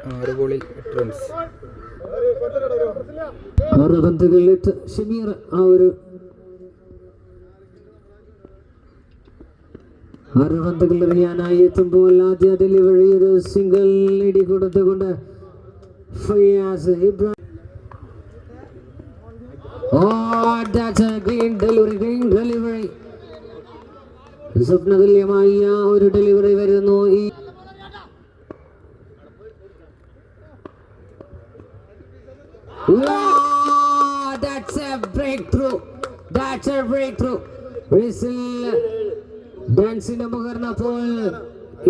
6 ബോളിൽ 8 റൺസ്. 6 പന്തുകളിൽ ഷമീർ ആ ഒരു 6 പന്തുകൾ എറിയാനായി എത്തുമ്പോൾ ആദ്യ ഡെലിവറി ഒരു സിംഗിൾ നേടിക്കൊടുത്തുകൊണ്ട് ഫയാസ് ഇബ്രാഹിം. സ്വപ്നതുല്യമായ ഒരു ഡെലിവറി വരുന്നു. ഈ ഡാൻസിന്റെ മുകർന്നപ്പോൾ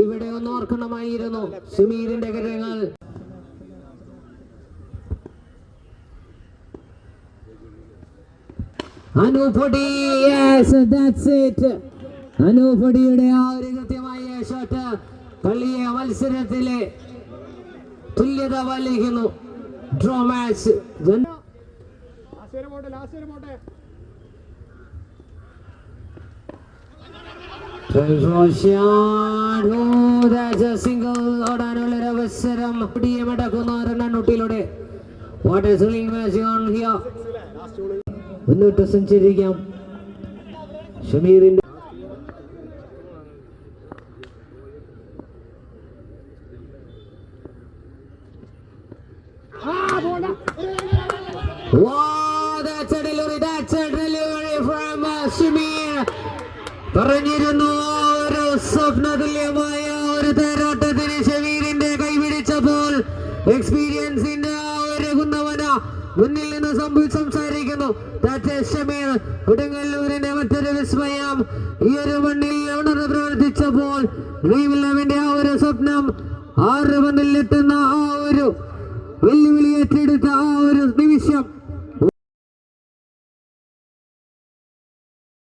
ഇവിടെ ഒന്ന് ഓർക്കണമായിരുന്നു ഷമീറിന്റെ കാര്യങ്ങൾ. അനൂപടിയുടെ ആ ഒരു കൃത്യമായ ഷോട്ട് കളിയെ മത്സരത്തിലെ തുല്യത പാലിക്കുന്നു. Draw match. സിംഗിൾ ഓടാനുള്ള ഒരു അവസരം മടക്കുന്ന റണ്ണൂട്ടിലൂടെ മുന്നോട്ട് സഞ്ചരിക്കാം ഷമീറിന്റെ. പറഞ്ഞിരുന്നു ഒരു സ്വപ്നതുല്യമായ ഒരു തേരോട്ടത്തിന് ഷമീറിന്റെ കൈപിടിച്ചപ്പോൾ എക്സ്പീരിയൻസിന്റെ ആ ഒരു കുന്നവന മുന്നിൽ നിന്ന് സംസാരിക്കുന്നു. ഷമീർ കൊടുങ്ങല്ലൂരിന്റെ മറ്റൊരു വിസ്മയം ഈ ഒരു മണ്ണിൽ ഉണർന്ന് പ്രവർത്തിച്ചപ്പോൾ ഡ്രീം11ന്റെ ആ ഒരു സ്വപ്നം 6 പന്തിൽ എത്തുന്ന ആ ഒരു വെല്ലുവിളി ഏറ്റെടുത്ത ആ ഒരു നിമിഷം